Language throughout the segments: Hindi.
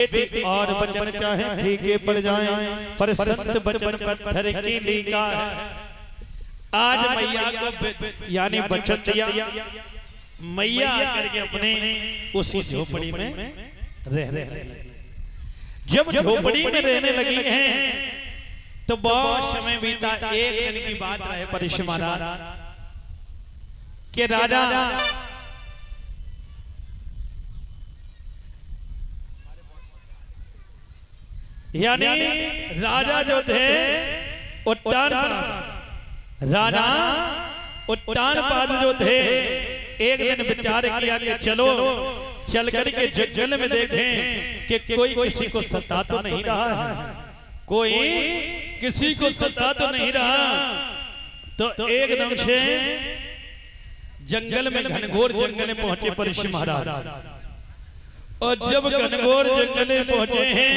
और वचन चाहे फीके पड़ जाएं, पर संत वचन पत्थर की लीका है। आज मैया को यानी वचन दिया, मैया करके अपने उसी झोपड़ी में रह रहे। जब झोपड़ी में रहने लगी हैं तो बहुत समय बीता। एक दिन की बात है परिश महाराज के राजा यानी राजा जो थे राजा उत्तानपाद जो थे, एक दिन विचार किया कि चलो चल करके जंगल में देखें कि कोई किसी को सता तो नहीं रहा है, कोई किसी को सता तो नहीं रहा। तो एकदम से जंगल में, घनघोर जंगल में पहुंचे परिश महाराज। और जब घनघोर जंगल में पहुंचे हैं,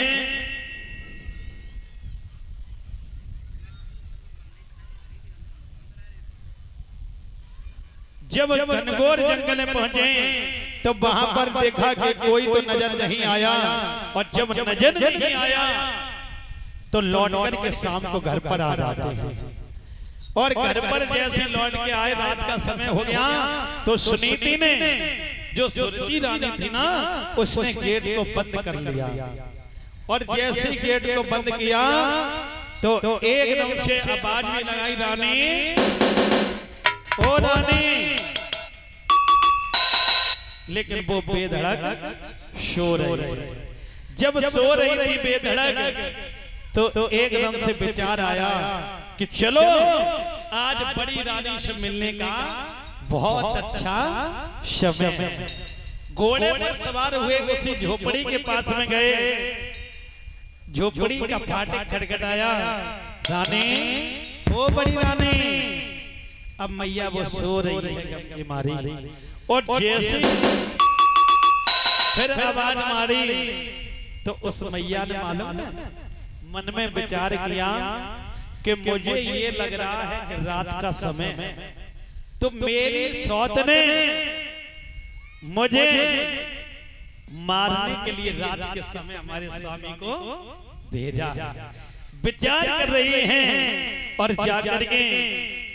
जब घनघोर जंगल में पहुंचे तो वहां पर देखा कि कोई तो नजर नहीं आया। और जब नजर नहीं आया तो लौट कर के शाम को घर पर आ जाते हैं। और घर पर जैसे लौट के आए, रात का समय हो गया, तो सुनीति ने, जो सुरुचि रानी थी ना, उसने गेट को बंद कर लिया। और जैसे गेट को बंद किया तो एकदम से आवाज भी लगाई, रानी ओ रानी। लेकिन वो बेधड़क सो रही। जब सो रही थी बेधड़क तो एकदम से विचार आया कि चलो आज बड़ी रानी से मिलने का बहुत अच्छा समय है। घोड़े पर सवार हुए उसी झोपड़ी के पास में गए। झोपड़ी का फाटक खटखटाया, रानी ओ बड़ी रानी। अब मैया वो सो रही है गम की मारी। और जैसे फिर आवाज मारी तो उस मैया ने मालूम मन में विचार किया कि मुझे ये लग रहा है कि रात का समय है, तो मेरी सौत ने मुझे मारने के लिए रात के समय हमारे स्वामी को भेजा। विचार कर रही हैं और जाकर के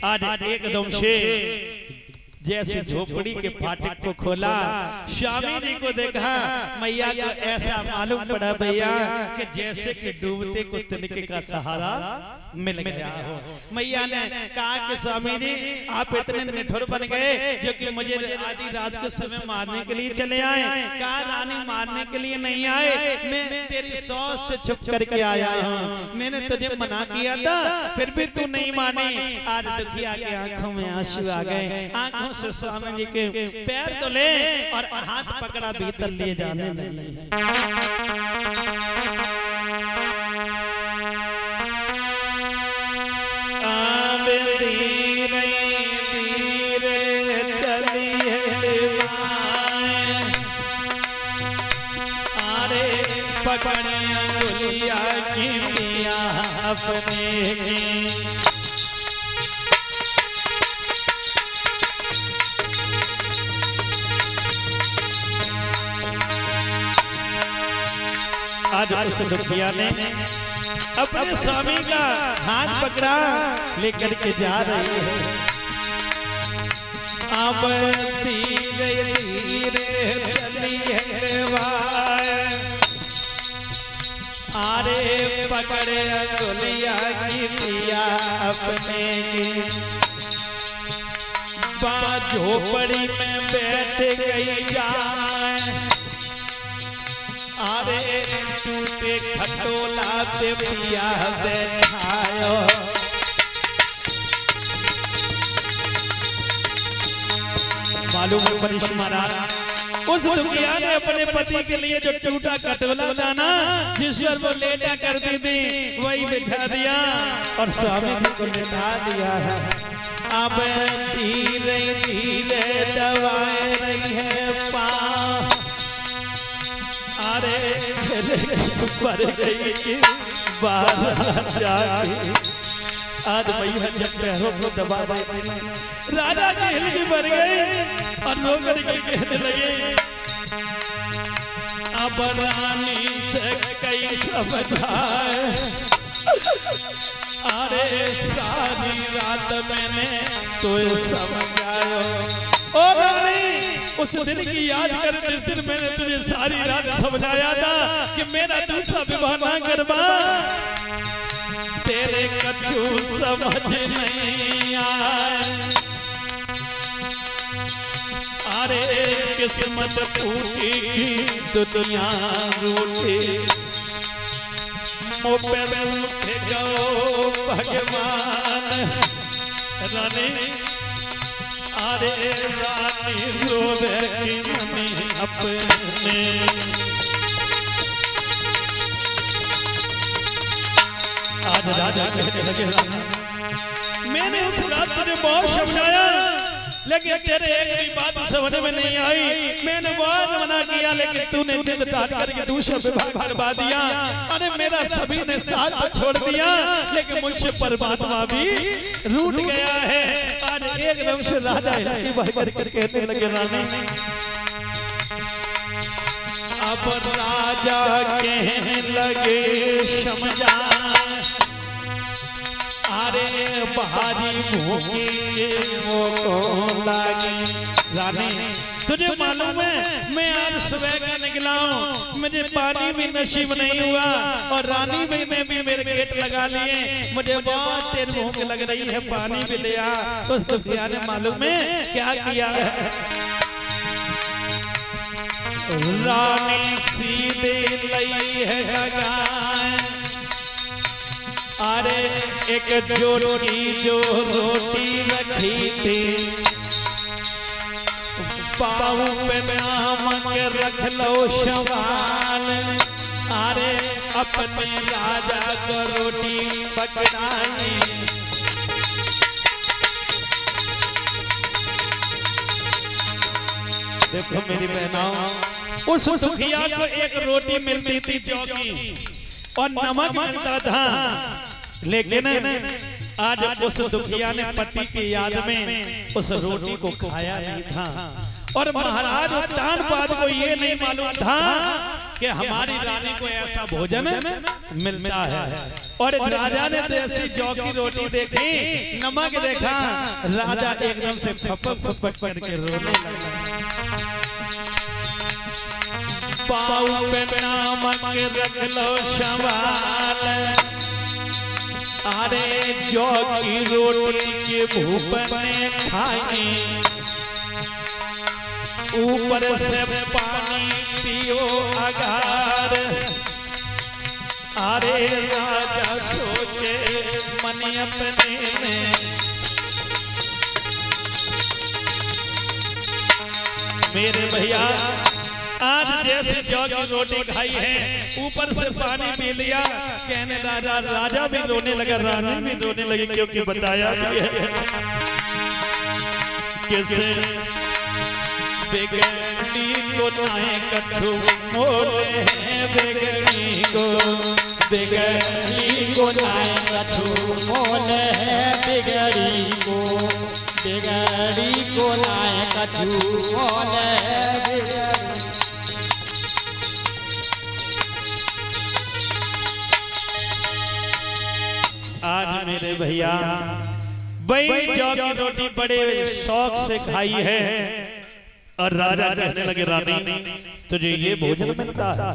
आज एकदम से जैसे झोपड़ी के फाटक को खोला, स्वामी जी को देखा। मैया को ऐसा मालूम पड़ा भैया कि जैसे कि डूबते को तिनके का सहारा मिल गया हो। मैया ने कहा कि स्वामी जी आप इतने निठुर बन गए जो कि मुझे आधी रात के समय मारने के लिए चले आए। कहा रानी मारने के लिए नहीं आए, मैं तेरी सौत से छुप करके आया हूँ। मैंने तुझे मना किया था फिर भी तू नहीं मानी। आज दुखिया के आंखों में आंसू आ गए। आंखों से स्वामी जी के पैर तो ले और हाथ पकड़ा भीतर लिए जाने लगे। आज उस दुखिया ने अपने स्वामी का हाथ पकड़ा लेकर के जा रही है। अब धीरे धीरे चली है, आरे पकड़े अंगुलिया की दिया अपने झोपड़ी में बैठ गई जाए। आरे टूटे खटोला पे पिया बैठायो। मालूम है परिश महाराज, उस दुखिया ने अपने पति के लिए जो टूटा खटोला था ना, जिस पर वो लेटा करती थी, वही बिठा दिया और स्वामी जी को लेटा दिया है। अब धीरे धीरे दबाए रही है पाँव। अरे पर गई कि बाहर जाके आज भैया जब पैरों को दबा दे, राजा की हिलकी भर गई और नौकर कहने लगे अब रानी से कई समझाए, अरे सारी रात मैंने तो समझायो। ओ रानी उस दिन की याद कर, जिस दिन मैंने तुझे सारी रात समझाया था कि मेरा दूसरा विवाह ना करवा, तेरे कछु समझ नहीं आए। अरे किस्मत फूटी की दुनिया रूठी, मुझे उठे गो भगवान। रानी अरे रानी रोवे की मनी अपने, आज राजा कहने लगे मैंने उस रात तुझे बहुत समझाया, लेकिन तेरे एक भी बात समझ में नहीं आई। मैंने बहुत मना किया, लेकिन तूने जिद डाल करके दूसरा विवाह करवा दिया। अरे मेरा सभी ने साथ छोड़ दिया, लेकिन मुझसे परमात्मा भी रूठ गया है। आज एकदम से राजा करके कहने लगे रानी अब राजा कहने लगे समझा, अरे बाहरी भूखी के मोको लागी। रानी तुझे मालूम है मैं आज सुबह का निकला हूँ, मुझे पानी भी नसीब नहीं हुआ और रानी भी मैं भी मेरे गेट लगा लिए, मुझे बहुत तेज भूख लग रही है, पानी भी लिया। उस दुखिया ने मालूम है क्या किया है, रानी सीधे लई है गाय। अरे एक जो रोटी रखी थी, पाँव पे नाम के रख लो सवाल। अरे अपने राजा को रोटी पकड़ाई, देखो मेरी बहनों, उस दुखिया को एक रोटी मिलती थी चौकी और नमक मिलता था, लेकिन आज उस दुखिया ने पति की याद में उस रोटी को खाया नहीं था। और महाराज उत्तानपाद को ये नहीं मालूम था कि हमारी रानी को ऐसा भोजन मिलता है। और राजा ने जैसी जौ की रोटी देखी, नमक देखा, राजा एकदम से फपक फपक करके रोने लगा। पाँव पे नमक रख लो सवाल, अरे जौ की रोटी के भूप ने खाई, ऊपर से पानी पियो अगार। अरे राजा सोचे मन अपने में, मेरे भैया आज जैसे जौ की रोटी खाई है, ऊपर से पानी पी लिया, कहने लगा राजा भी रोने लगा, रानी भी रोने लगी, क्योंकि बताया भी है किसे बिगड़ी को नाए कठू मोले, बिगड़ी को नाए कठू मोले, बिगड़ी को नाए कठू मोले। आज मेरे भैया वही जौ की रोटी बड़े शौक से खाई है और राजा कहने लगे रानी तुझे ये भोजन मिलता है,